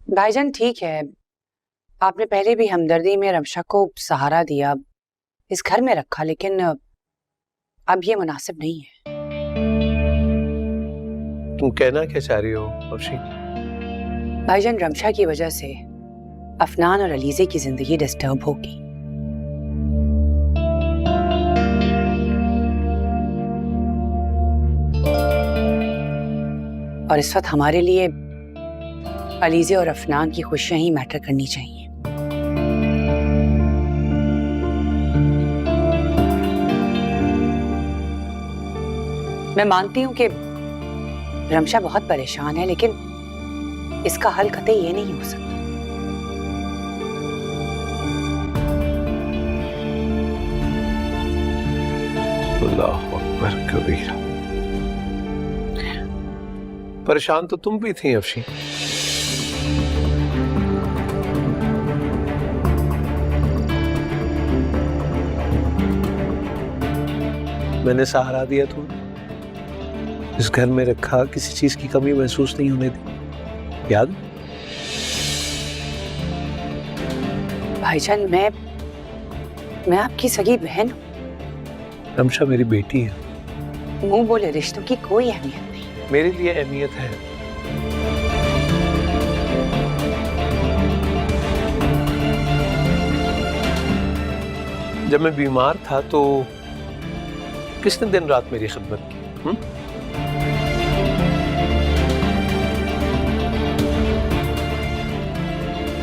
भाईजान ठीक है। आपने पहले भी हमदर्दी में रमशा को सहारा दिया, इस घर में रखा, लेकिन अब ये मुनासिब नहीं है। तुम कहना क्या चाह रही हो अफशीन? भाईजान, रमशा की वजह से अफनान और अलीज़े की जिंदगी डिस्टर्ब होगी। और इस वक्त हमारे लिए अलीज़े और अफनान की खुशियां ही मैटर करनी चाहिए। मैं मानती हूं कि रमशा बहुत परेशान है, लेकिन इसका हल कतई ये नहीं हो सकता। अल्लाह अकबर कबीरा। परेशान तो तुम भी थी अफशीन। मैंने सहारा दिया तुम्हें, इस घर में रखा, किसी चीज की कमी महसूस नहीं होने दी, याद? भाईजान, मैं आपकी सगी बहन हूं। रमशा मेरी बेटी है। मुंह बोले रिश्तों की कोई अहमियत नहीं। मेरे लिए अहमियत है। जब मैं बीमार था तो किसने दिन रात मेरी खिदमत की?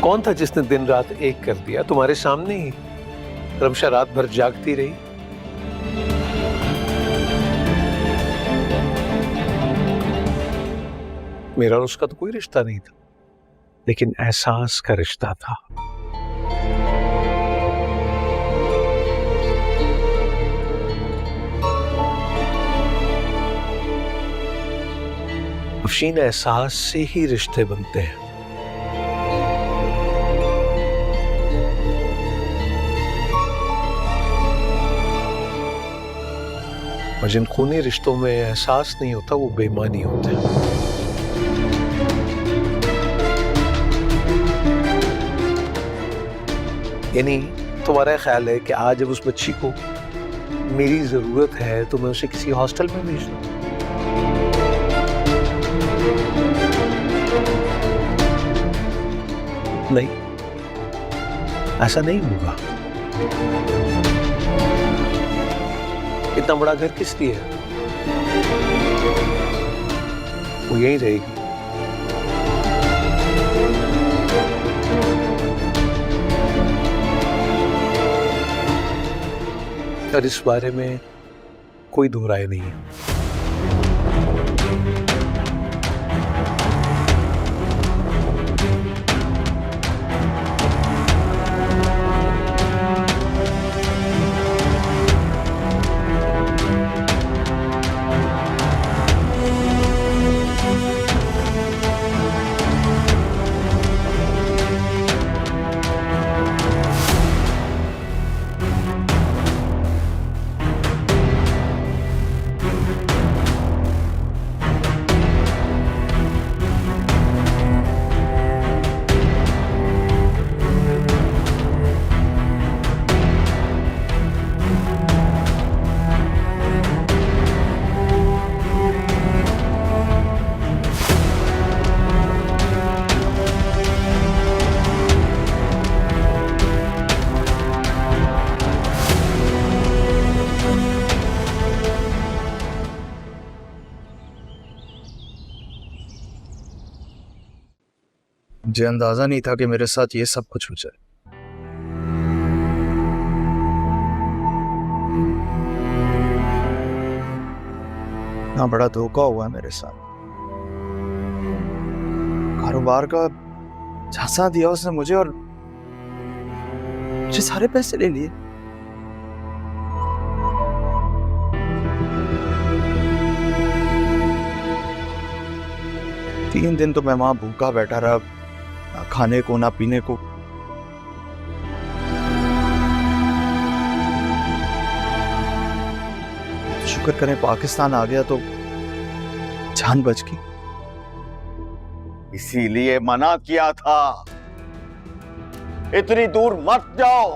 कौन था जिसने दिन रात एक कर दिया? तुम्हारे सामने ही रमशा रात भर जागती रही। मेरा और उसका तो कोई रिश्ता नहीं था, लेकिन एहसास का रिश्ता था। अफशीन, एहसास से ही रिश्ते बनते हैं। और जिन खूनी रिश्तों में एहसास नहीं होता वो बेईमानी होते हैं। यानी तुम्हारा ख्याल है कि आज जब उस बच्ची को मेरी जरूरत है तो मैं उसे किसी हॉस्टल में भेज दूं? नहीं, ऐसा नहीं होगा। इतना बड़ा घर किस लिए है? वो यहीं रहेगी। और इस बारे में कोई दो राय नहीं है। मुझे अंदाजा नहीं था कि मेरे साथ ये सब कुछ हो जाए। ना बड़ा धोखा हुआ मेरे साथ। कारोबार का झांसा दिया उसने मुझे और मुझे सारे पैसे ले लिए। तीन दिन तो मैं वहां भूखा बैठा रहा, ना खाने को ना पीने को। शुक्र करें पाकिस्तान आ गया तो जान बच गई। इसीलिए मना किया था, इतनी दूर मत जाओ,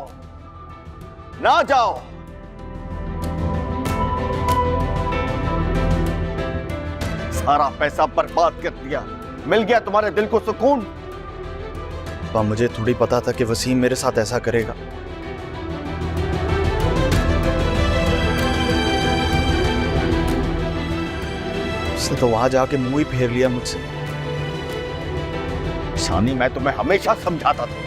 ना जाओ। सारा पैसा बर्बाद कर दिया, मिल गया तुम्हारे दिल को सुकून? पापा, मुझे थोड़ी पता था कि वसीम मेरे साथ ऐसा करेगा। उसने तो वहां जाके मुंह ही फेर लिया मुझसे। शानी, मैं तुम्हें हमेशा समझाता था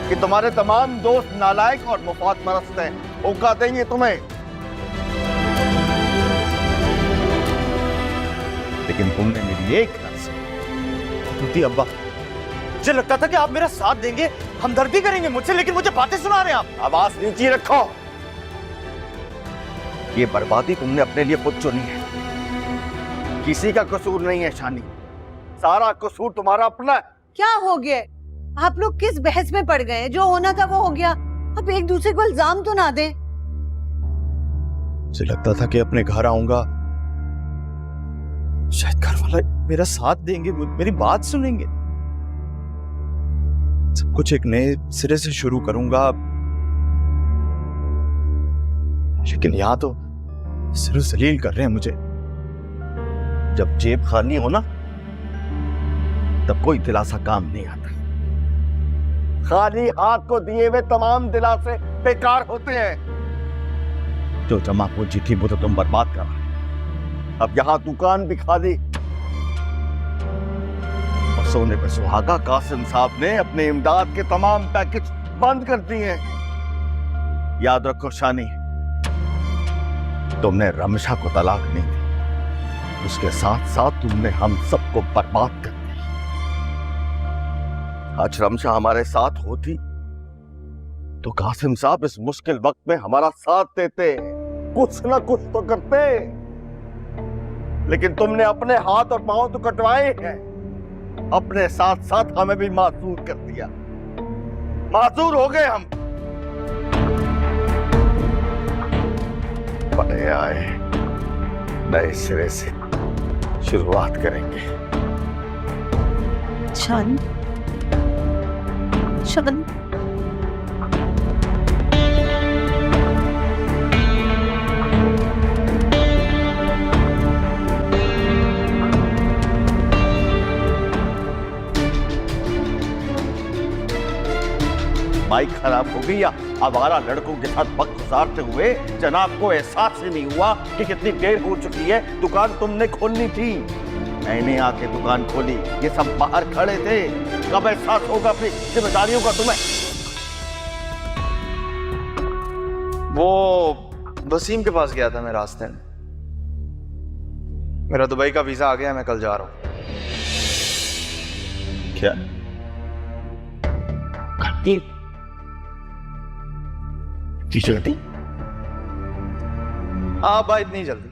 कि तुम्हारे तमाम दोस्त नालायक और मुफाद परस्त हैं, धोखा देंगे तुम्हें। लेकिन तुमने मेरी एक ना सुनी। अब्बा, मुझे लगता था कि आप मेरा साथ देंगे, हमदर्दी करेंगे मुझसे, लेकिन मुझे बातें सुना रहे हैं आप। आवाज नीचे रखो। ये बर्बादी तुमने अपने लिए खुद चुनी है, किसी का कसूर नहीं है शानी, सारा कसूर तुम्हारा अपना है। क्या हो गया? आप लोग किस बहस में पड़ गए? जो होना था वो हो गया, अब एक दूसरे को इल्जाम तो ना दें। मुझे लगता था कि अपने घर आऊंगा, शायद घर वाला मेरा साथ देंगे, मेरी बात सुनेंगे, सब कुछ एक नए सिरे से शुरू करूंगा। लेकिन यहाँ तो सिर्फ जलील कर रहे हैं मुझे। जब जेब खाली हो ना, तब कोई दिलासा काम नहीं आता। खाली हाथ को दिए हुए तमाम दिलासे बेकार होते हैं। जो जमा पूंजी थी वो तो तुम बर्बाद कर रहे हैं। अब यहाँ दुकान भी खाली। और सोने पे सुहागा कासिम साहब ने अपने इमदाद के तमाम पैकेज बंद कर दिए हैं। याद रखो शानी, तुमने रमशा को तलाक नहीं दी, उसके साथ साथ तुमने हम सबको बर्बाद कर दिया। आज रमशा हमारे साथ होती तो कासिम साहब इस मुश्किल वक्त में हमारा साथ देते, कुछ ना कुछ तो करते। लेकिन तुमने अपने हाथ और पांव तो कटवाए हैं, अपने साथ साथ हमें भी मासूर कर दिया। मासूर हो गए हम। बड़े आए, नए सिरे से शुरुआत करेंगे। शन, शन, बाइक खराब हो गई या आवारा लड़कों के साथ वक्त गुजारते हुए जनाब को एहसास ही नहीं हुआ कि कितनी देर हो चुकी है। दुकान तुमने खोलनी थी, मैंने आके दुकान खोली, ये सब बाहर खड़े थे। कब एहसास होगा अपनी जिम्मेदारियों का तुम्हें? वो वसीम के पास गया था मैं रास्ते में। मेरा दुबई का वीजा आ गया, मैं कल जा रहा हूँ। क्या करती जल्दी? हाँ भाई, इतनी जल्दी?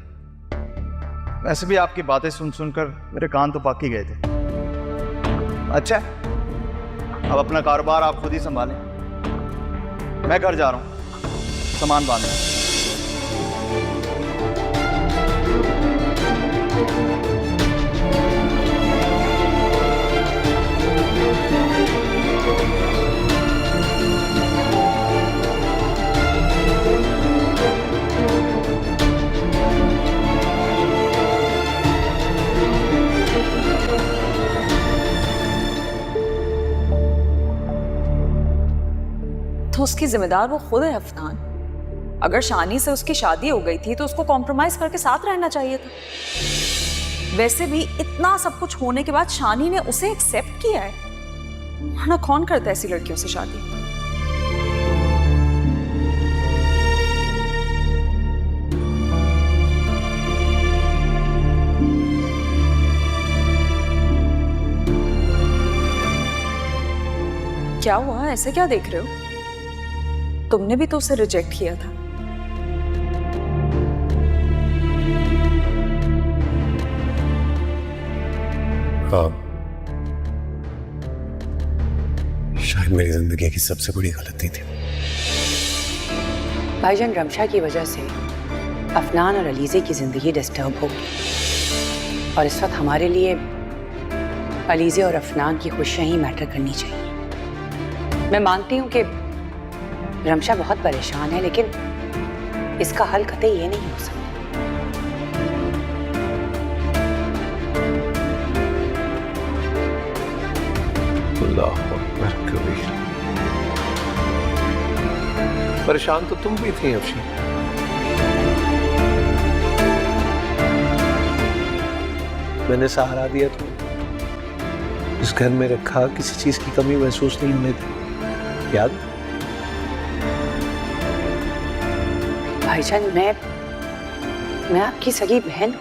वैसे भी आपकी बातें सुन सुनकर मेरे कान तो पक ही गए थे। अच्छा, अब अपना कारोबार आप खुद ही संभालें, मैं घर जा रहा हूँ, सामान बांधना। तो उसकी जिम्मेदार वो खुद है अफनान। अगर शानी से उसकी शादी हो गई थी तो उसको कॉम्प्रोमाइज करके साथ रहना चाहिए था। वैसे भी इतना सब कुछ होने के बाद शानी ने उसे एक्सेप्ट किया है, वरना कौन करता है ऐसी लड़कियों से शादी? क्या हुआ, ऐसे क्या देख रहे हो? तुमने भी तो उसे रिजेक्ट किया था। हाँ, शायद मेरी जिंदगी की सबसे बड़ी गलती थी। भाईजान, रमशा की वजह से अफनान और अलीज़े की ज़िंदगी डिस्टर्ब होगी और इस वक्त हमारे लिए अलीज़े और अफनान की खुशियाँ ही मैटर करनी चाहिए। मैं मानती हूँ कि रमशा बहुत परेशान है, लेकिन इसका हल कतई ये नहीं हो सकता। अल्लाह अकबर कबीर। परेशान तो तुम भी थी अफशीन। मैंने सहारा दिया तुम्हें, इस घर में रखा, किसी चीज की कमी महसूस नहीं होने दी, याद? भाईजान, मैं आपकी सगी बहन।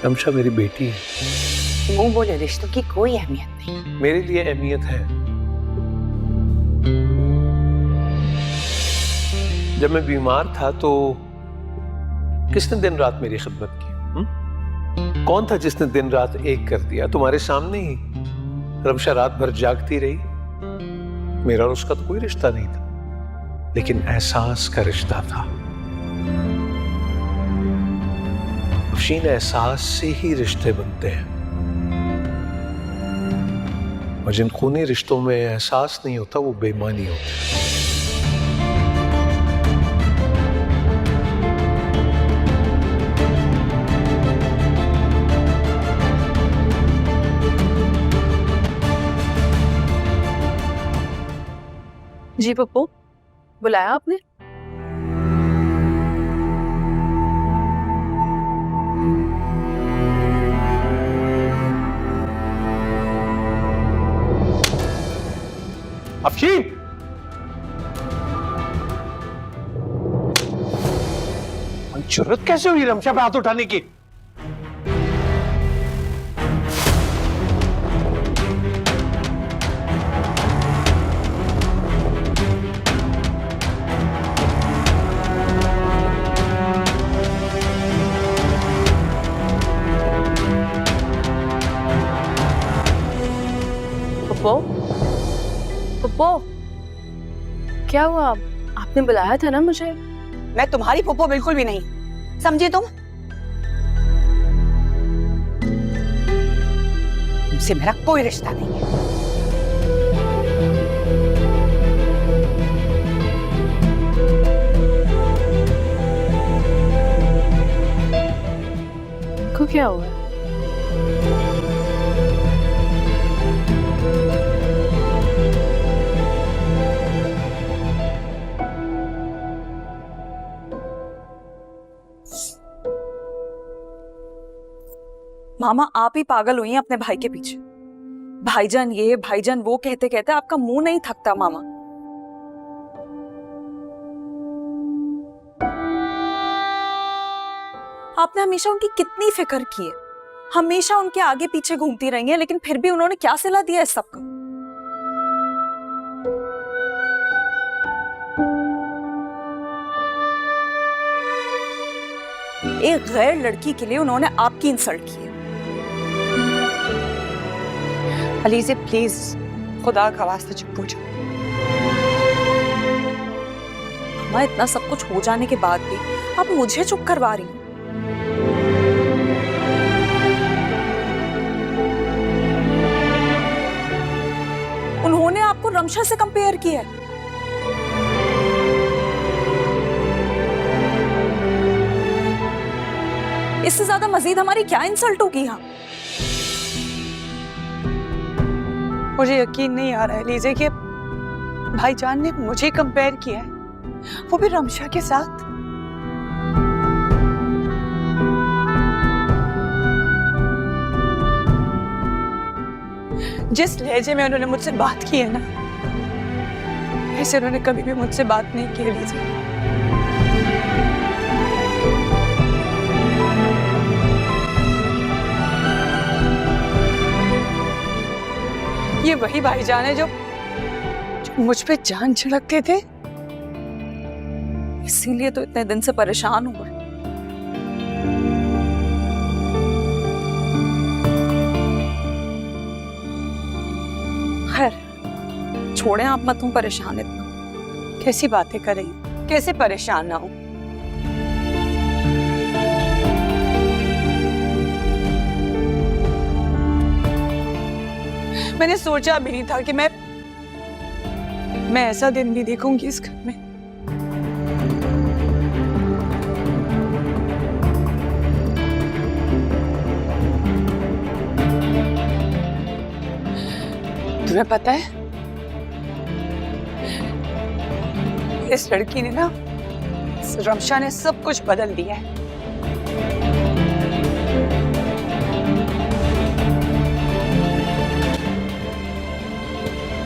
रमशा मेरी बेटी है। मुंह बोले रिश्तों की कोई अहमियत नहीं। मेरे लिए अहमियत है। जब मैं बीमार था तो किसने दिन रात मेरी खिदमत की? कौन था जिसने दिन रात एक कर दिया? तुम्हारे सामने ही रमशा रात भर जागती रही। मेरा और उसका तो कोई रिश्ता नहीं था, लेकिन एहसास का रिश्ता था। अफशीन, एहसास से ही रिश्ते बनते हैं, और जिन खूनी रिश्तों में एहसास नहीं होता वो बेईमानी होती है। जी पप्पू, बुलाया आपने? अफशीन, जरूरत कैसे हुई रमशा पे हाथ उठाने की? पप्पो, पप्पो, क्या हुआ? आपने बुलाया था ना मुझे? मैं तुम्हारी फूफो बिल्कुल भी नहीं, समझे तुम? तुमसे मेरा कोई रिश्ता नहीं है। को क्या हुआ? मामा, आप ही पागल हुई हैं अपने भाई के पीछे। भाईजान ये, भाईजान वो कहते कहते आपका मुंह नहीं थकता मामा। आपने हमेशा उनकी कितनी फिक्र की है, हमेशा उनके आगे पीछे घूमती रही हैं, लेकिन फिर भी उन्होंने क्या सिला दिया इस सबको? एक गैर लड़की के लिए उन्होंने आपकी इंसल्ट की है। अलीज़े प्लीज, खुदा का वास्ता चुप हो जाओ। माँ, इतना सब कुछ हो जाने के बाद भी आप मुझे चुप करवा रही हैं। उन्होंने आपको रमशा से कंपेयर किया है। इससे ज्यादा मजीद हमारी क्या इंसल्ट होगी यहाँ? मुझे यकीन नहीं आ रहा है लीजे कि भाईजान ने मुझे कंपेयर किया है, वो भी रमशा के साथ। जिस लहजे में उन्होंने मुझसे बात की है ना, ऐसे उन्होंने कभी भी मुझसे बात नहीं की लीजिए। ये वही भाईजान है जो मुझ पे जान छिड़कते थे। इसीलिए तो इतने दिन से परेशान हुआ। खैर छोड़ें, आप मत हूं परेशान इतना। कैसी बातें कर रही हूं? कैसे परेशान ना हो? मैंने सोचा भी नहीं था कि मैं ऐसा दिन भी देखूंगी इस घर में। तुम्हें पता है, इस लड़की ने ना, इस रमशा ने सब कुछ बदल दिया है।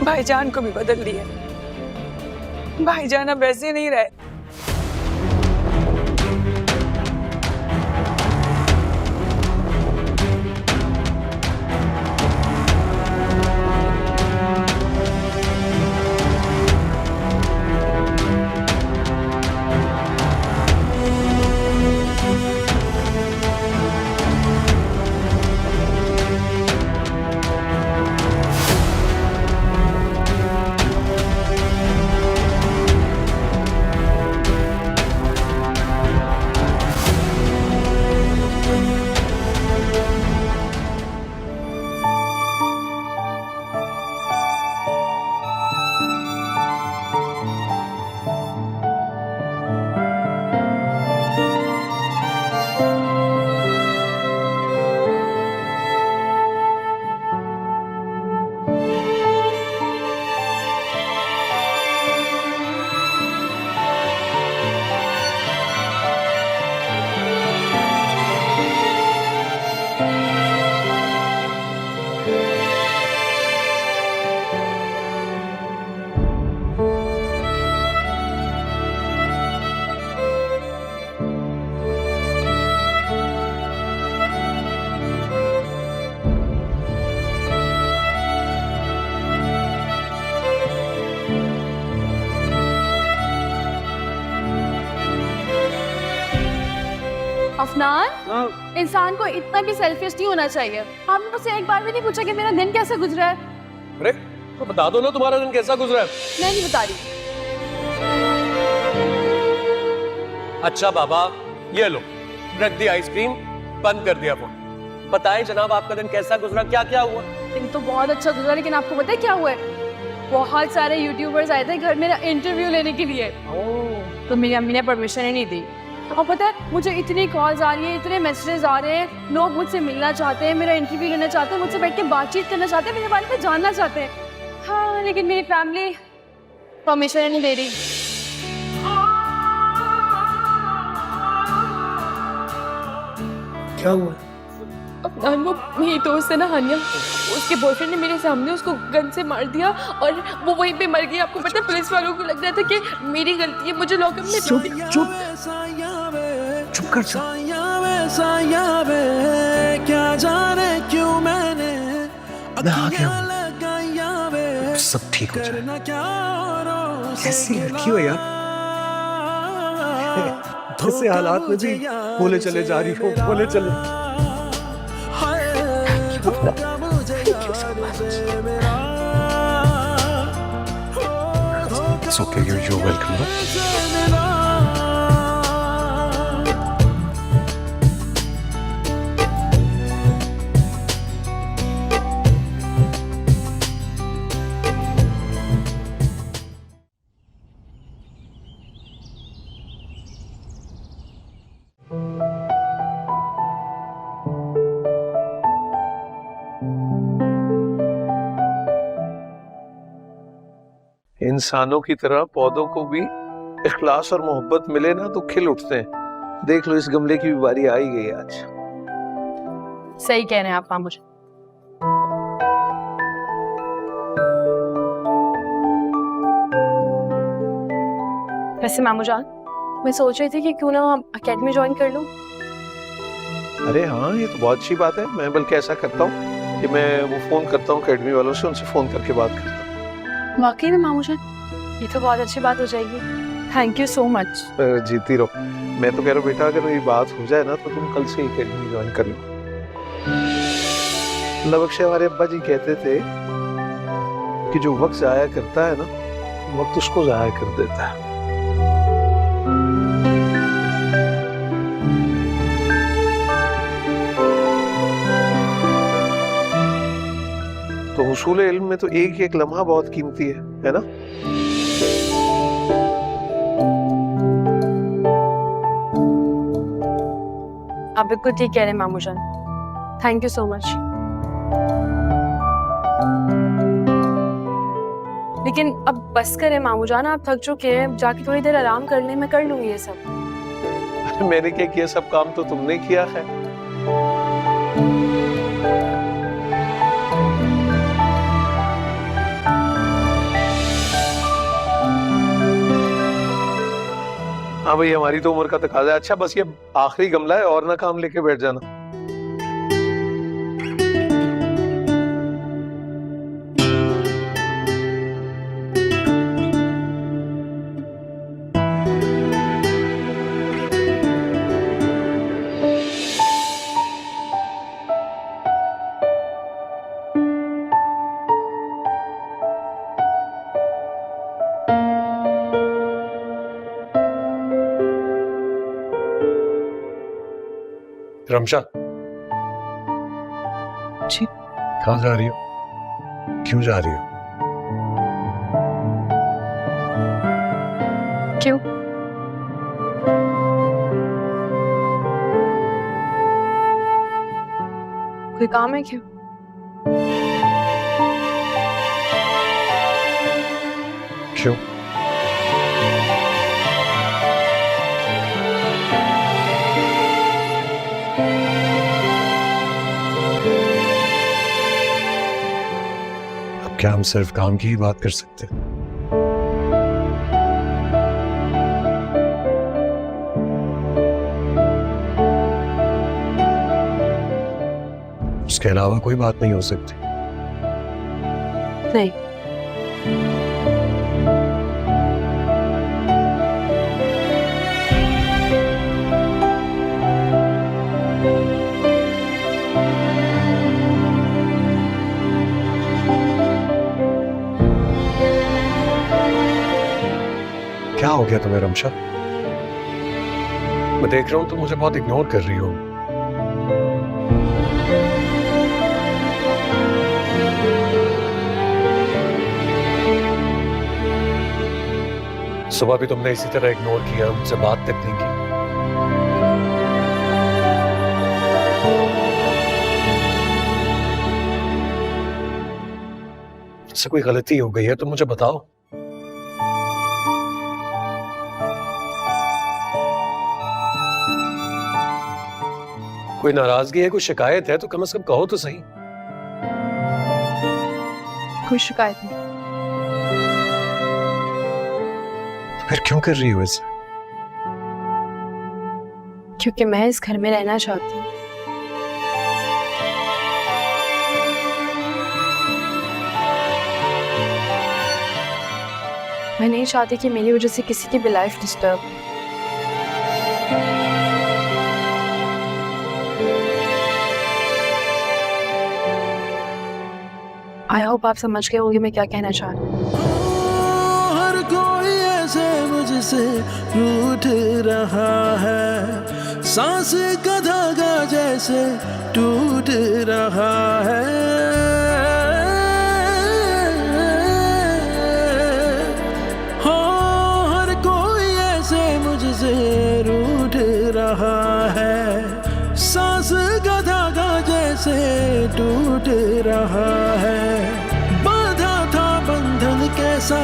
भाईजान को भी बदल दिया। भाईजान अब वैसे नहीं रहे। अफनान, इंसान को इतना भी सेल्फिश नहीं होना चाहिए। आपने मुझसे एक बार भी नहीं पूछा कि मेरा दिन कैसे गुजरा है। अरे तो बता दो ना तुम्हारा दिन कैसा गुजरा है। मैं नहीं बता रही। अच्छा बाबा, ये लो, रख दी आइसक्रीम, बंद कर दिया फोन। बताएं जनाब, आपका दिन कैसा गुजरा, क्या क्या हुआ? दिन तो बहुत अच्छा गुजरा, लेकिन आपको पता है क्या हुआ है? बहुत सारे यूट्यूबर्स आए थे घर मेरा इंटरव्यू लेने के लिए। तो मेरी अम्मी ने परमिशन ही नहीं दी। और पता है, मुझे इतनी कॉल्स आ रही है, इतने मैसेजेस आ रहे हैं, लोग मुझसे मिलना चाहते हैं, मेरा इंटरव्यू लेना चाहते हैं, मुझसे बैठ के बातचीत करना चाहते हैं, मेरे बारे में जानना चाहते हैं। हाँ, लेकिन मेरी फैमिली परमिशन नहीं दे रही। क्या हुआ? अफनान, वो मेरी दोस्त है ना हानिया, उसके बॉयफ्रेंड ने मेरे सामने उसको गन से मार दिया और वो वहीं पे मर गई। आपको पता है, पुलिस वालों को लग रहा था कि मेरी गलती है, मुझे लॉकअप में चुप चुप चुप कर चुप। क्या जाने क्यों मैंने मैं आ गया हूँ, सब ठीक हो जाए। कैसी लड़की हो यार, ऐसे हालात में भी बोले चले जा रही हो, बोले चले। It's okay, you're welcome. इंसानों की तरह पौधों को भी इखलास और मोहब्बत मिले ना तो खिल उठते हैं। देख लो, इस गमले की भी बारी आ ही गई आज। सही कह रहे हैं आप मामूज। वैसे मामू जान, मैं सोच रही थी कि क्यों ना अकेडमी ज्वाइन कर लूं। अरे हाँ, ये तो बहुत अच्छी बात है। मैं बल्कि ऐसा करता हूँ कि मैं वो फोन करता हूँ अकेडमी वालों से, उनसे फोन करके बात करता हूँ। वाकई में मामू जान, ये तो बहुत अच्छी बात हो जाएगी। Thank you so much. जीती रहो। मैं तो कह रहा हूँ बेटा, अगर ये बात हो जाए ना तो तुम कल से ही अकेडमी ज्वाइन कर लो। लबख्श हमारे अब्बा जी कहते थे कि जो वक्त जाया करता है ना, वक्त उसको जाया कर देता है। तो उसूल इल्म में तो एक एक लम्हा बहुत कीमती है ना? आप बिल्कुल ठीक कह रहे हैं मामू जान, थैंक यू सो मच। लेकिन अब बस करें मामू जान, आप थक चुके हैं, जाके थोड़ी देर आराम कर लें, मैं कर लूंगी ये सब। अरे मैंने क्या किया, सब काम तो तुमने किया है। हाँ भाई, हमारी तो उम्र का तकाजा है। अच्छा बस ये आखिरी गमला है, और ना काम लेके बैठ जाना। रमशा, जी कहाँ जा रही हो? क्यों जा रही हो? क्यों? कोई काम है क्या? क्यों? अब क्या हम सिर्फ काम की ही बात कर सकते हैं? उसके अलावा कोई बात नहीं हो सकती? नहीं। क्या हो गया तुम्हें रमशा? मैं देख रहा हूं तुम मुझे बहुत इग्नोर कर रही हो। सुबह भी तुमने इसी तरह इग्नोर किया, मुझसे बात तक नहीं की। मुझसे कोई गलती हो गई है तो मुझे बताओ। कोई नाराजगी है, कोई शिकायत है तो कम से कम कहो तो सही। कोई शिकायत नहीं। फिर क्यों कर रही हो ऐसा? क्योंकि मैं इस घर में रहना चाहती हूँ। मैं नहीं चाहती कि मेरी वजह से किसी की भी लाइफ डिस्टर्ब हो। आई होप आप समझ गए होंगे मैं क्या कहना चाह रही हूँ। हर कोई ऐसे मुझसे रूठ रहा है, सांस का धागा जैसे टूट रहा है। हो हर कोई ऐसे मुझसे रूठ रहा है, सांस का धागा जैसे टूट रहा है। बांधा था बंधन कैसा,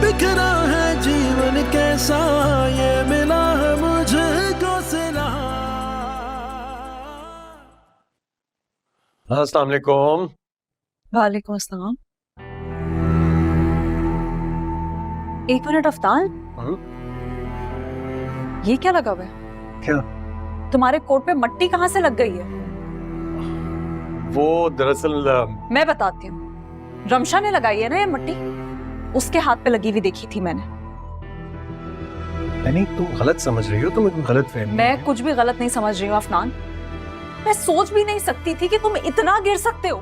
बिखरा है जीवन कैसा, ये मिला है मुझको सिला। अस्सलाम वालेकुम। वालेकुम अस्सलाम। एक मिनट अफ्तान, ये क्या लगा हुआ है? क्या? तुम्हारे कोट पे मट्टी कहाँ से लग गई है? वो दरअसल मैं बताती हूँ, रमशा ने लगाई है ना ये मट्टी, उसके हाथ पे लगी हुई देखी थी मैंने। नहीं, तुम गलत समझ रही हो, तुम एक गलत फहमी। मैं कुछ भी गलत नहीं समझ रही हूँ अफनान। मैं सोच भी नहीं सकती थी कि तुम इतना गिर सकते हो।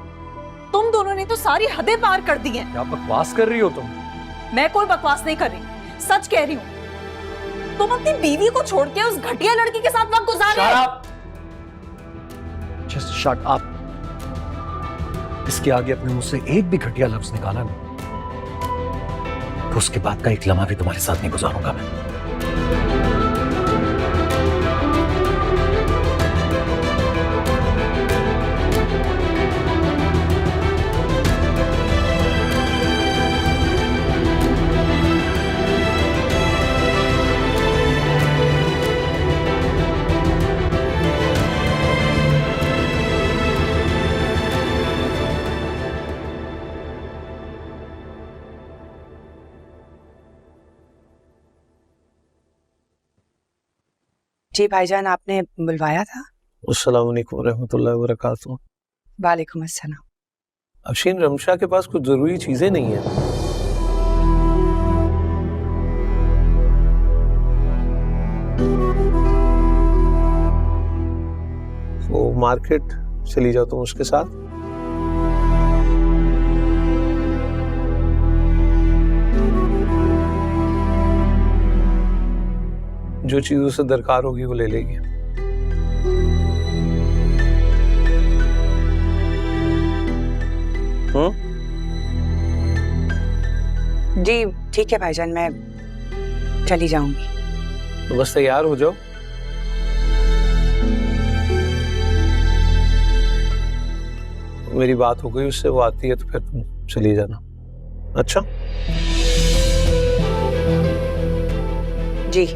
तुम दोनों ने तो सारी हदें पार कर दी हैं। क्या बकवास कर रही हो तुम? मैं कोई बकवास नहीं कर रही, सच कह रही हूँ। तुम अपनी बीवी को छोड़ के उस घटिया लड़की के साथ वक्त गुजार रहे हो। Just shut up. इसके आगे अपने मुंह से एक भी घटिया लफ्ज निकाला ना, तो उसके बाद का एक लम्हा भी तुम्हारे साथ नहीं गुजारूंगा मैं। जी भाईजान, आपने बुलवाया था? अस्सलाम वालेकुम रहमतुल्लाहि व बरकातुहू। वालेकुम अस्सलाम। अफशीन, रमशा के पास कुछ जरूरी चीजें नहीं है। वो मार्केट चली जाओ तुम उसके साथ। जो चीज उसे दरकार होगी वो ले लेगी। जी ठीक है भाईजान, मैं चली जाऊंगी। तो बस तैयार हो जाओ। मेरी बात हो गई उससे, वो आती है तो फिर तुम चली जाना। अच्छा जी।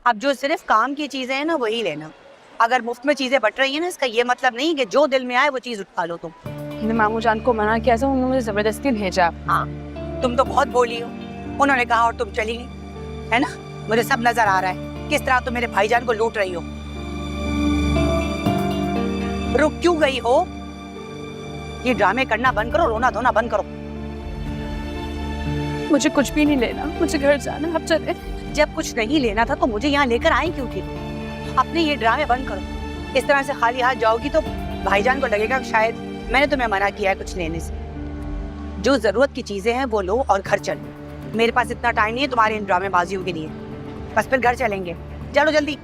अब जो सिर्फ काम की चीजें हैं ना वही लेना। अगर मुफ्त में चीजें बट रही है ना, इसका ये मतलब नहीं कि जो दिल में आए वो चीज उठा लो तुम। मैंने मामू जान को मना किया था, उन्होंने मुझे जबरदस्ती भेजा। हाँ, तुम तो बहुत बोली हो। उन्होंने कहा और तुम चली गई, है ना? मुझे सब नजर आ रहा है किस तरह तुम मेरे भाईजान को लूट रही हो। रुक क्यों गई हो? ये ड्रामे करना बंद करो, रोना धोना बंद करो। मुझे कुछ भी नहीं लेना, मुझे घर जाना, अब चले। जब कुछ नहीं लेना था तो मुझे यहाँ लेकर आई क्यों थी? अपने ये ड्रामे बंद करो। इस तरह से खाली हाथ जाओगी तो भाईजान को लगेगा शायद मैंने तुम्हें मना किया है कुछ लेने से। जो जरूरत की चीजें हैं वो लो और घर चलो। मेरे पास इतना टाइम नहीं है तुम्हारे इन ड्रामेबाजियों के लिए। बस फिर घर चलेंगे, चलो जल्दी।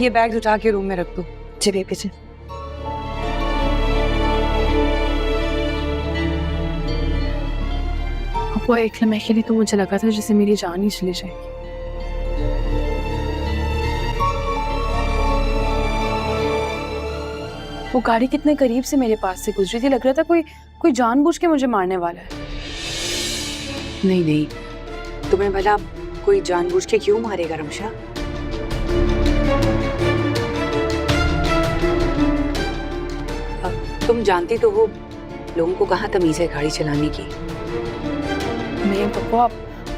ये बैग उठा के रूम में रख दो। चलिए किचन। वो एक लम्हे के लिए तो मुझे लगा था जैसे मेरी जान ही चली जाएगी। वो गाड़ी कितने करीब से मेरे पास से गुजरी थी, लग रहा था कोई जानबूझ के मुझे मारने वाला है। नहीं नहीं, तुम्हें भला कोई जानबूझ के क्यों मारेगा रमशा? तुम जानती तो हो लोगों को कहाँ तमीज है गाड़ी चलाने की। नहीं पप्पा,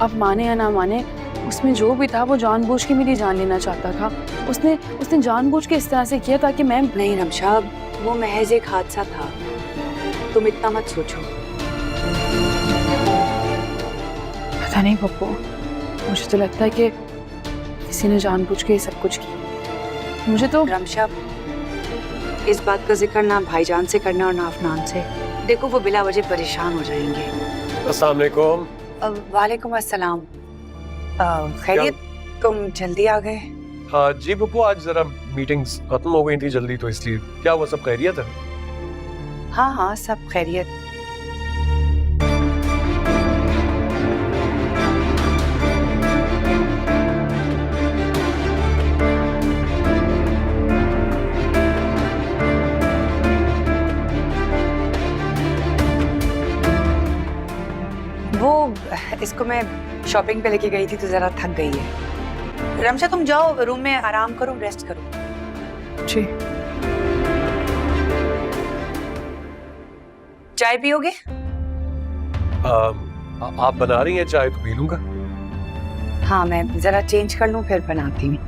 आप माने या ना माने, उसमें जो भी था वो जानबूझ के मेरी जान लेना चाहता था। उसने जानबूझ के इस तरह से किया ताकि मैं। नहीं रमशा, वो महज एक हादसा था, तुम इतना मत सोचो। पता नहीं पप्पू, मुझे तो लगता है कि किसी ने जानबूझ के ये सब कुछ किया। मुझे तो रमशा, इस बात का जिक्र ना भाईजान से करना और ना अफनान से। देखो वो बिला वजह परेशान हो जाएंगे। अस्सलाम वालेकुम। वालेकुम अस्सलाम। खैरियत, तुम जल्दी आ गए? हाँ जी पप्पू, आज जरा मीटिंग्स खत्म हो गई थी जल्दी, तो इसलिए। क्या हुआ, सब खैरियत है? हाँ हाँ, सब खैरियत। वो इसको मैं शॉपिंग पे लेके गई थी तो जरा थक गई है। रमशा तुम जाओ रूम में आराम करो, रेस्ट करो। जी। चाय पियोगे? आप बना रही हैं चाय तो पी लूंगा। हाँ, मैं जरा चेंज कर लूं फिर बनाती हूँ।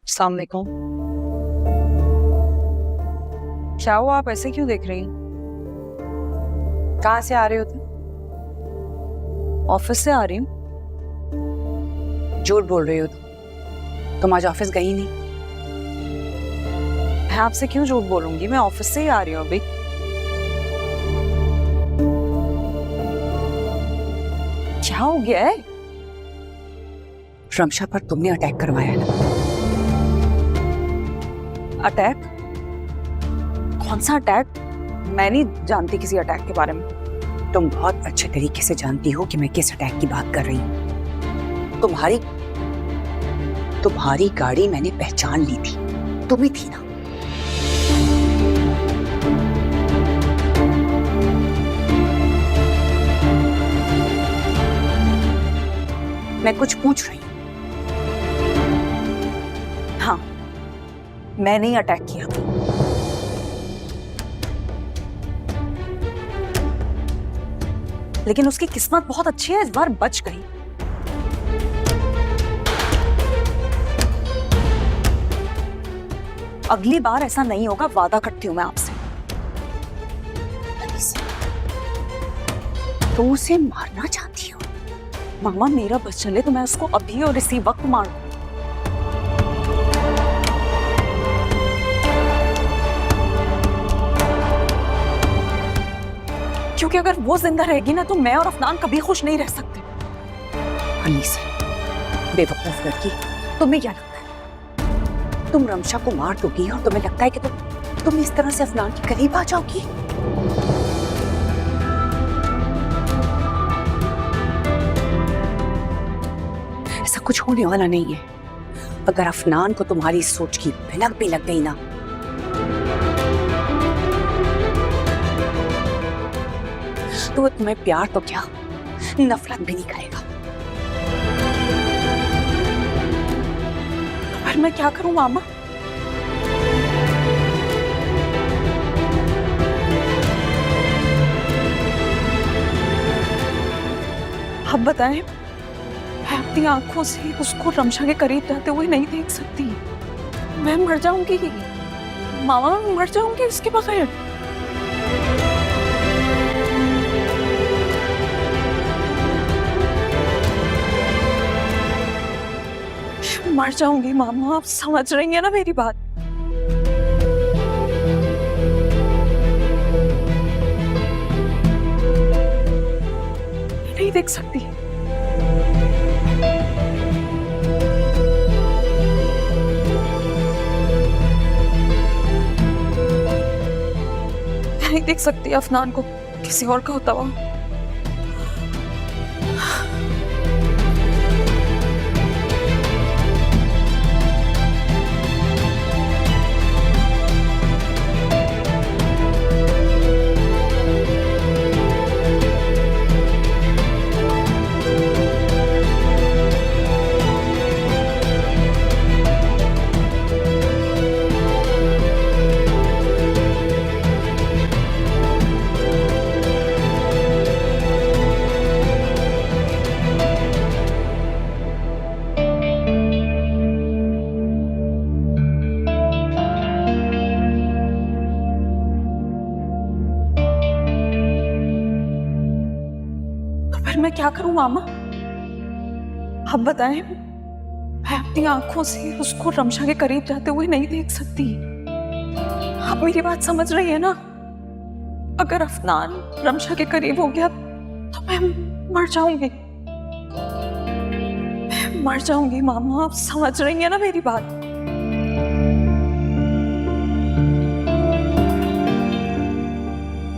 अस्सलाम वालेकुम। क्या हुआ, आप ऐसे क्यों देख रही हैं? कहाँ से आ रहे हो तुम? ऑफिस से आ रही हूँ। झूठ बोल रही हो तुम आज ऑफिस गई नहीं। मैं आपसे क्यों झूठ बोलूंगी, मैं ऑफिस से ही आ रही हूँ अभी। क्या हो गया है? रमशा पर तुमने अटैक करवाया है ना? अटैक? कौन सा अटैक? मैं नहीं जानती किसी अटैक के बारे में। तुम बहुत अच्छे तरीके से जानती हो कि मैं किस अटैक की बात कर रही हूँ। तुम्हारी गाड़ी मैंने पहचान ली थी, तुम ही थी ना? मैं कुछ पूछ रही हूँ। हाँ, मैंने ही अटैक किया। लेकिन उसकी किस्मत बहुत अच्छी है, इस बार बच गई। अगली बार ऐसा नहीं होगा, वादा करती हूं मैं आपसे। तो उसे मारना चाहती हो? मामा मेरा बस चले तो मैं उसको अभी और इसी वक्त मार दूं। क्योंकि अगर वो जिंदा रहेगी ना तो मैं और अफनान कभी खुश नहीं रह सकते। अनीस, बेवकूफ लड़की, तुम्हें क्या लगता है तुम रमशा को मार दोगी और तुम्हें लगता है कि तुम इस तरह से अफनान के करीब आ जाओगी? ऐसा कुछ होने वाला नहीं है। अगर अफनान को तुम्हारी सोच की भनक भी लग गई ना, तो वो तुम्हें प्यार तो क्या, नफरत भी नहीं करेगा। पर मैं क्या करूं मामा? आप बताएं, मैं अपनी आंखों से उसको रमशा के करीब रहते हुए नहीं देख सकती। मैं मर जाऊंगी मामा, मैं मर जाऊंगी इसके बगैर। मर जाऊंगी मामा, आप समझ रही हैं ना मेरी बात? नहीं देख सकती। नहीं देख सकती अफनान को किसी और का होता हुआ। क्या करूं मामा? आप बताएं, मैं अपनी आंखों से उसको रमशा के करीब जाते हुए नहीं देख सकती। आप मेरी बात समझ रही है ना? अगर अफनान रमशा के करीब हो गया तो मैं मर जाऊंगी। मैं मर जाऊंगी मामा, आप समझ रही है ना मेरी बात?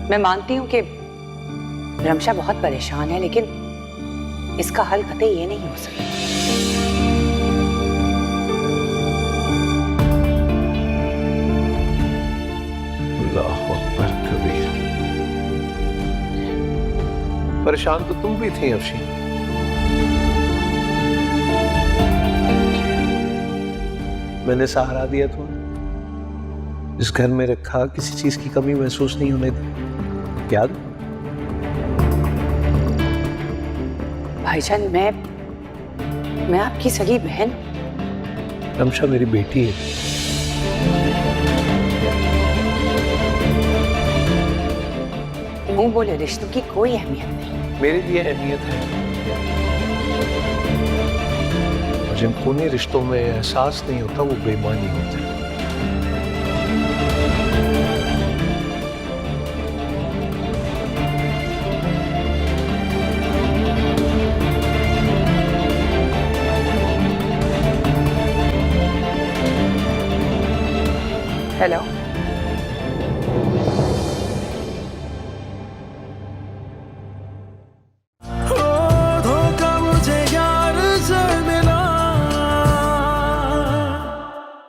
मैं मानती हूँ कि रमशा बहुत परेशान है, लेकिन इसका हल कतई ये नहीं हो सकता। अल्लाहु अकबर कबीर। परेशान तो तुम भी थी अफशी। मैंने सहारा दिया तुम्हें, इस घर में रखा, किसी चीज की कमी महसूस नहीं होने दी। याद? भाईजान, मैं आपकी सगी बहन। रमशा मेरी बेटी है। मुंह बोले रिश्तों की कोई अहमियत नहीं। मेरे लिए अहमियत है। और जिन खूनी रिश्तों में एहसास नहीं होता वो बेईमानी होती है। हेलो।